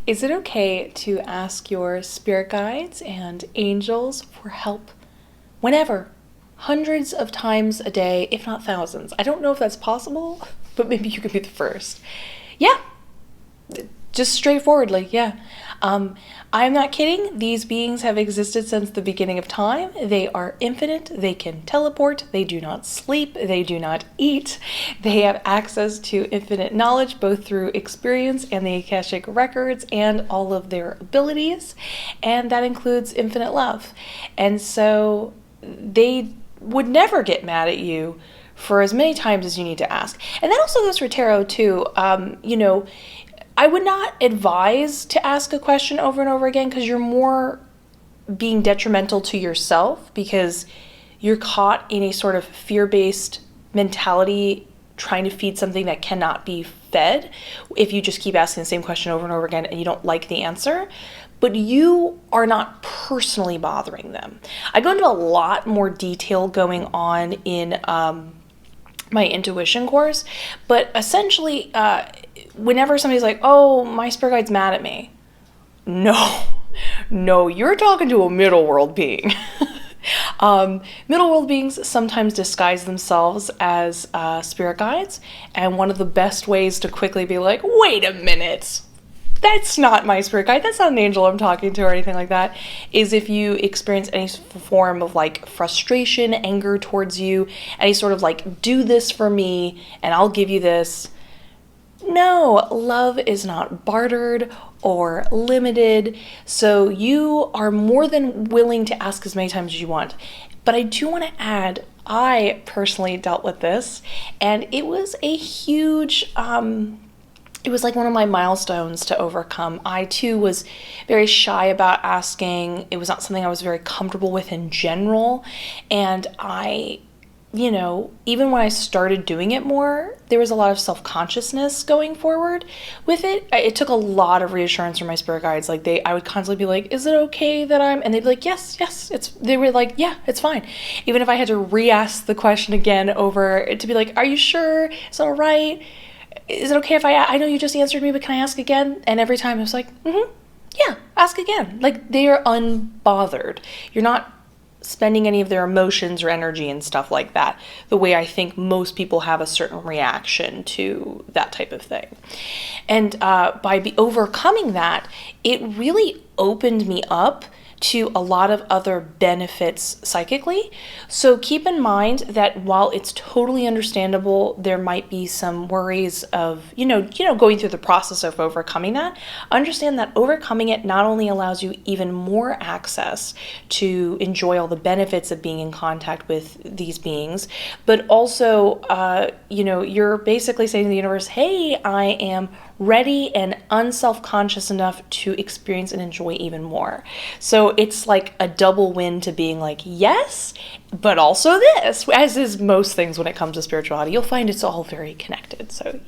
Is it okay to ask your spirit guides and angels for help whenever? Hundreds of times a day, if not thousands. I don't know if that's possible, but maybe you could be the first. Yeah, just straightforwardly, yeah. I'm not kidding. These beings have existed since the beginning of time. They are infinite. They can teleport. They do not sleep. They do not eat. They have access to infinite knowledge, both through experience and the Akashic records and all of their abilities. And that includes infinite love. And so they would never get mad at you for as many times as you need to ask. And that also goes for tarot too. I would not advise to ask a question over and over again because you're more being detrimental to yourself because you're caught in a sort of fear-based mentality trying to feed something that cannot be fed if you just keep asking the same question over and over again and you don't like the answer. But you are not personally bothering them. I go into a lot more detail going on in my intuition course, but essentially, whenever somebody's like, oh, my spirit guide's mad at me. No, you're talking to a middle world being. Middle world beings sometimes disguise themselves as spirit guides, and one of the best ways to quickly be like, wait a minute, that's not my spirit guide, that's not an angel I'm talking to or anything like that, is if you experience any form of like frustration, anger towards you, any sort of like, do this for me and I'll give you this. No, love is not bartered or limited, so you are more than willing to ask as many times as you want. But I do want to add, I personally dealt with this, and it was a huge, it was like one of my milestones to overcome. I too was very shy about asking. It was not something I was very comfortable with in general, and even when I started doing it more, there was a lot of self-consciousness going forward with it. It took a lot of reassurance from my spirit guides. Like I would constantly be like, is it okay that and they'd be like, yes, they were like, yeah, it's fine. Even if I had to re-ask the question again over to be like, are you sure? Is it all right? Is it okay if I know you just answered me, but can I ask again? And every time I was like, yeah, ask again. Like they are unbothered. You're not spending any of their emotions or energy and stuff like that, the way I think most people have a certain reaction to that type of thing. And by overcoming that, it really opened me up to a lot of other benefits psychically. So keep in mind that while it's totally understandable, there might be some worries of, going through the process of overcoming that. Understand that overcoming it not only allows you even more access to enjoy all the benefits of being in contact with these beings, but also, you're basically saying to the universe, hey, I am ready and unself-conscious enough to experience and enjoy even more. So it's like a double win to being like, yes, but also this, as is most things when it comes to spirituality. You'll find it's all very connected. So yeah.